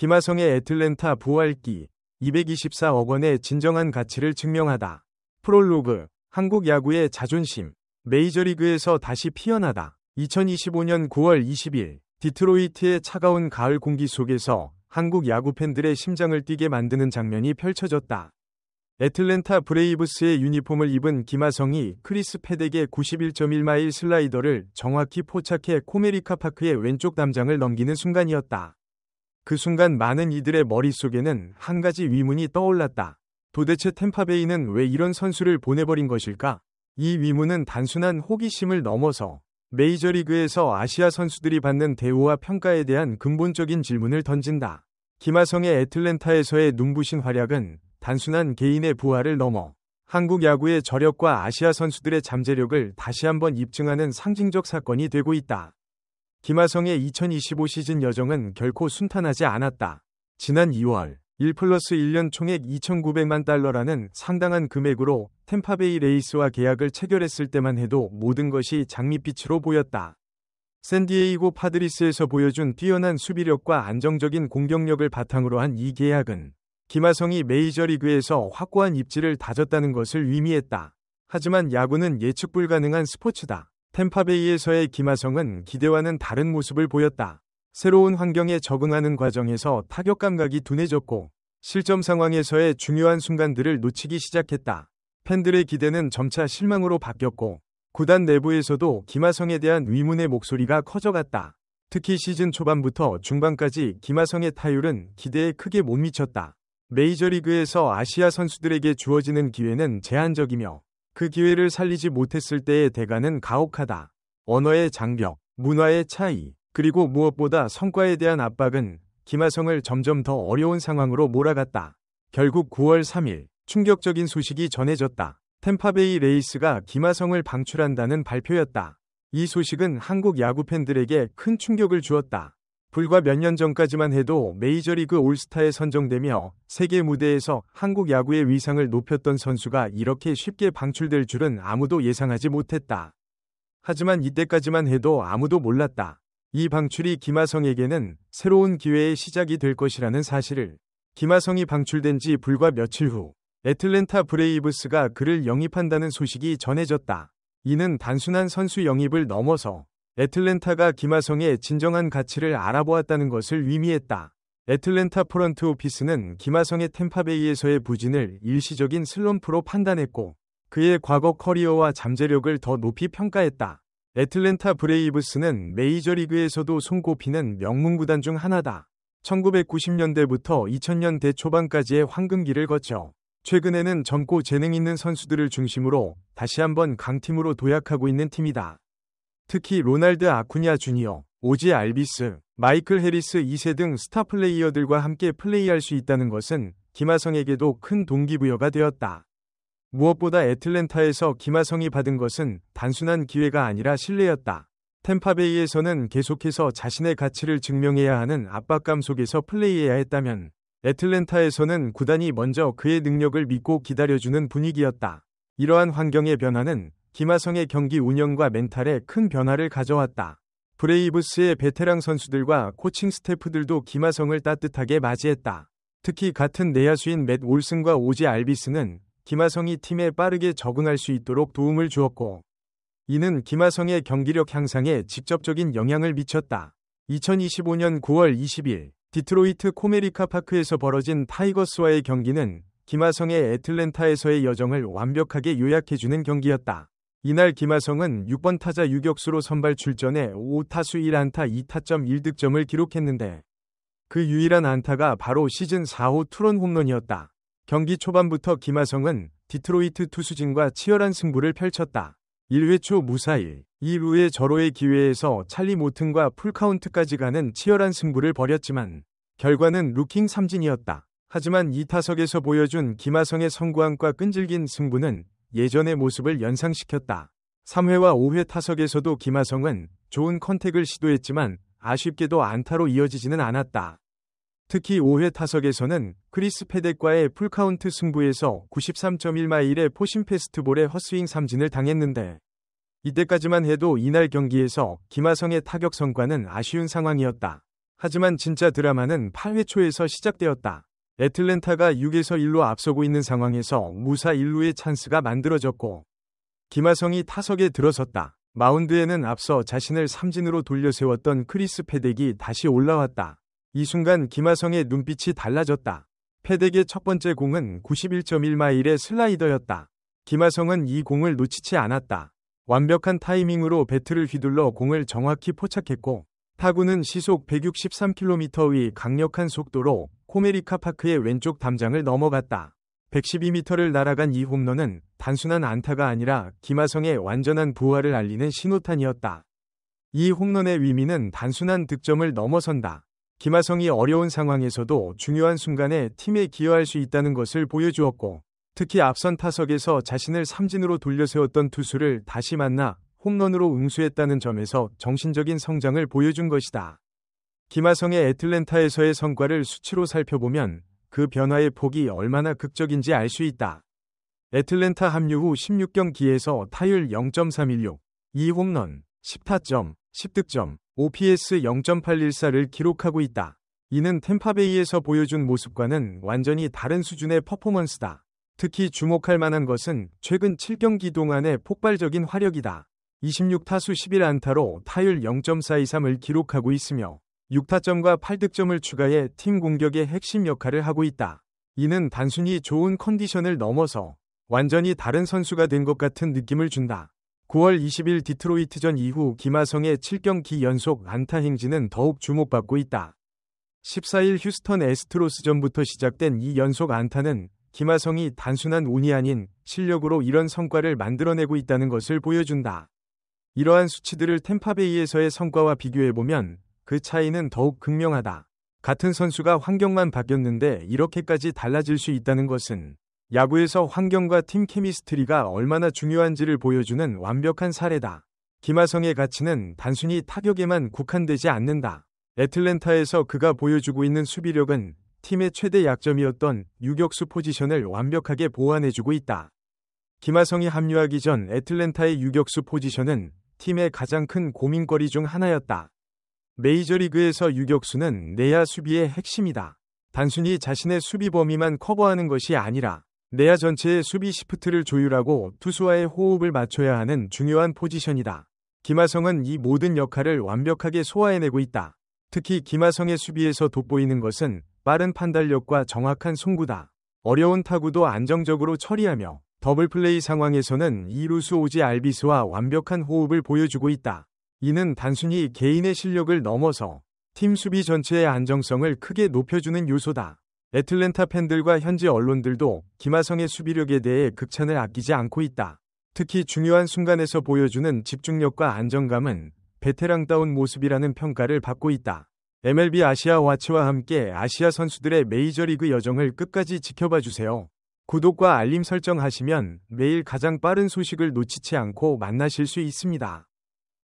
김하성의 애틀랜타 부활기 224억 원의 진정한 가치를 증명하다. 프롤로그 한국 야구의 자존심 메이저리그에서 다시 피어나다. 2025년 9월 20일 디트로이트의 차가운 가을 공기 속에서 한국 야구 팬들의 심장을 뛰게 만드는 장면이 펼쳐졌다. 애틀랜타 브레이브스의 유니폼을 입은 김하성이 크리스 패덱의 91.1마일 슬라이더를 정확히 포착해 코메리카 파크의 왼쪽 담장을 넘기는 순간이었다. 그 순간 많은 이들의 머릿속에는 한 가지 위문이 떠올랐다. 도대체 템파베이는 왜 이런 선수를 보내버린 것일까? 이 위문은 단순한 호기심을 넘어서 메이저리그에서 아시아 선수들이 받는 대우와 평가에 대한 근본적인 질문을 던진다. 김하성의 애틀랜타에서의 눈부신 활약은 단순한 개인의 부활을 넘어 한국 야구의 저력과 아시아 선수들의 잠재력을 다시 한번 입증하는 상징적 사건이 되고 있다. 김하성의 2025 시즌 여정은 결코 순탄하지 않았다. 지난 2월 1+1년 총액 2,900만 달러라는 상당한 금액으로 템파베이 레이스와 계약을 체결했을 때만 해도 모든 것이 장밋빛으로 보였다. 샌디에이고 파드리스에서 보여준 뛰어난 수비력과 안정적인 공격력을 바탕으로 한 이 계약은 김하성이 메이저리그에서 확고한 입지를 다졌다는 것을 의미했다. 하지만 야구는 예측 불가능한 스포츠다. 템파베이에서의 김하성은 기대와는 다른 모습을 보였다. 새로운 환경에 적응하는 과정에서 타격 감각이 둔해졌고 실점 상황에서의 중요한 순간들을 놓치기 시작했다. 팬들의 기대는 점차 실망으로 바뀌었고 구단 내부에서도 김하성에 대한 의문의 목소리가 커져갔다. 특히 시즌 초반부터 중반까지 김하성의 타율은 기대에 크게 못 미쳤다. 메이저리그에서 아시아 선수들에게 주어지는 기회는 제한적이며 그 기회를 살리지 못했을 때의 대가는 가혹하다. 언어의 장벽, 문화의 차이, 그리고 무엇보다 성과에 대한 압박은 김하성을 점점 더 어려운 상황으로 몰아갔다. 결국 9월 3일 충격적인 소식이 전해졌다. 템파베이 레이스가 김하성을 방출한다는 발표였다. 이 소식은 한국 야구 팬들에게 큰 충격을 주었다. 불과 몇 년 전까지만 해도 메이저리그 올스타에 선정되며 세계 무대에서 한국 야구의 위상을 높였던 선수가 이렇게 쉽게 방출될 줄은 아무도 예상하지 못했다. 하지만 이때까지만 해도 아무도 몰랐다. 이 방출이 김하성에게는 새로운 기회의 시작이 될 것이라는 사실을. 김하성이 방출된 지 불과 며칠 후 애틀랜타 브레이브스가 그를 영입한다는 소식이 전해졌다. 이는 단순한 선수 영입을 넘어서 애틀랜타가 김하성의 진정한 가치를 알아보았다는 것을 의미했다. 애틀랜타 프런트 오피스는 김하성의 템파베이에서의 부진을 일시적인 슬럼프로 판단했고 그의 과거 커리어와 잠재력을 더 높이 평가했다. 애틀랜타 브레이브스는 메이저리그에서도 손꼽히는 명문구단 중 하나다. 1990년대부터 2000년대 초반까지의 황금기를 거쳐 최근에는 젊고 재능 있는 선수들을 중심으로 다시 한번 강팀으로 도약하고 있는 팀이다. 특히 로날드 아쿠냐 주니어, 오지 알비스, 마이클 해리스 2세 등 스타 플레이어들과 함께 플레이할 수 있다는 것은 김하성에게도 큰 동기부여가 되었다. 무엇보다 애틀랜타에서 김하성이 받은 것은 단순한 기회가 아니라 신뢰였다. 템파베이에서는 계속해서 자신의 가치를 증명해야 하는 압박감 속에서 플레이해야 했다면 애틀랜타에서는 구단이 먼저 그의 능력을 믿고 기다려주는 분위기였다. 이러한 환경의 변화는 김하성의 경기 운영과 멘탈에 큰 변화를 가져왔다. 브레이브스의 베테랑 선수들과 코칭 스태프들도 김하성을 따뜻하게 맞이했다. 특히 같은 내야수인 맷 올슨과 오지 알비스는 김하성이 팀에 빠르게 적응할 수 있도록 도움을 주었고 이는 김하성의 경기력 향상에 직접적인 영향을 미쳤다. 2025년 9월 20일 디트로이트 코메리카 파크에서 벌어진 타이거스와의 경기는 김하성의 애틀랜타에서의 여정을 완벽하게 요약해주는 경기였다. 이날 김하성은 6번 타자 유격수로 선발 출전해 5타수 1안타 2타점 1득점을 기록했는데 그 유일한 안타가 바로 시즌 4호 투런 홈런이었다. 경기 초반부터 김하성은 디트로이트 투수진과 치열한 승부를 펼쳤다. 1회 초 무사히 2루의 절호의 기회에서 찰리 모튼과 풀카운트까지 가는 치열한 승부를 벌였지만 결과는 루킹 삼진이었다. 하지만 이 타석에서 보여준 김하성의 성구함과 끈질긴 승부는 예전의 모습을 연상시켰다. 3회와 5회 타석에서도 김하성은 좋은 컨택을 시도했지만 아쉽게도 안타로 이어지지는 않았다. 특히 5회 타석에서는 크리스 패덱과의 풀카운트 승부에서 93.1마일의 포심 패스트볼에 헛스윙 삼진을 당했는데 이때까지만 해도 이날 경기에서 김하성의 타격 성과는 아쉬운 상황이었다. 하지만 진짜 드라마는 8회 초에서 시작되었다. 애틀랜타가 6에서 1로 앞서고 있는 상황에서 무사 1루의 찬스가 만들어졌고 김하성이 타석에 들어섰다. 마운드에는 앞서 자신을 삼진으로 돌려세웠던 크리스 패덱이 다시 올라왔다. 이 순간 김하성의 눈빛이 달라졌다. 패덱의 첫 번째 공은 91.1마일의 슬라이더였다. 김하성은 이 공을 놓치지 않았다. 완벽한 타이밍으로 배트를 휘둘러 공을 정확히 포착했고 타구는 시속 163km의 강력한 속도로 코메리카 파크의 왼쪽 담장을 넘어갔다. 112m를 날아간 이 홈런은 단순한 안타가 아니라 김하성의 완전한 부활을 알리는 신호탄이었다. 이 홈런의 의미는 단순한 득점을 넘어선다. 김하성이 어려운 상황에서도 중요한 순간에 팀에 기여할 수 있다는 것을 보여주었고 특히 앞선 타석에서 자신을 삼진으로 돌려세웠던 투수를 다시 만나 홈런으로 응수했다는 점에서 정신적인 성장을 보여준 것이다. 김하성의 애틀랜타에서의 성과를 수치로 살펴보면 그 변화의 폭이 얼마나 극적인지 알 수 있다. 애틀랜타 합류 후 16경기에서 타율 0.316, 2홈런, 10타점, 10득점, OPS 0.814를 기록하고 있다. 이는 템파베이에서 보여준 모습과는 완전히 다른 수준의 퍼포먼스다. 특히 주목할 만한 것은 최근 7경기 동안의 폭발적인 화력이다. 26타수 11안타로 타율 0.423을 기록하고 있으며 6타점과 8득점을 추가해 팀 공격의 핵심 역할을 하고 있다. 이는 단순히 좋은 컨디션을 넘어서 완전히 다른 선수가 된 것 같은 느낌을 준다. 9월 20일 디트로이트전 이후 김하성의 7경기 연속 안타 행진은 더욱 주목받고 있다. 14일 휴스턴 애스트로스전부터 시작된 이 연속 안타는 김하성이 단순한 운이 아닌 실력으로 이런 성과를 만들어내고 있다는 것을 보여준다. 이러한 수치들을 템파베이에서의 성과와 비교해보면 그 차이는 더욱 극명하다. 같은 선수가 환경만 바뀌었는데 이렇게까지 달라질 수 있다는 것은 야구에서 환경과 팀 케미스트리가 얼마나 중요한지를 보여주는 완벽한 사례다. 김하성의 가치는 단순히 타격에만 국한되지 않는다. 애틀랜타에서 그가 보여주고 있는 수비력은 팀의 최대 약점이었던 유격수 포지션을 완벽하게 보완해주고 있다. 김하성이 합류하기 전 애틀랜타의 유격수 포지션은 팀의 가장 큰 고민거리 중 하나였다. 메이저리그에서 유격수는 내야 수비의 핵심이다. 단순히 자신의 수비 범위만 커버하는 것이 아니라 내야 전체의 수비 시프트를 조율하고 투수와의 호흡을 맞춰야 하는 중요한 포지션이다. 김하성은 이 모든 역할을 완벽하게 소화해내고 있다. 특히 김하성의 수비에서 돋보이는 것은 빠른 판단력과 정확한 송구다. 어려운 타구도 안정적으로 처리하며 더블플레이 상황에서는 2루수 오지 알비스와 완벽한 호흡을 보여주고 있다. 이는 단순히 개인의 실력을 넘어서 팀 수비 전체의 안정성을 크게 높여주는 요소다. 애틀랜타 팬들과 현지 언론들도 김하성의 수비력에 대해 극찬을 아끼지 않고 있다. 특히 중요한 순간에서 보여주는 집중력과 안정감은 베테랑다운 모습이라는 평가를 받고 있다. MLB 아시아 와치와 함께 아시아 선수들의 메이저리그 여정을 끝까지 지켜봐 주세요. 구독과 알림 설정하시면 매일 가장 빠른 소식을 놓치지 않고 만나실 수 있습니다.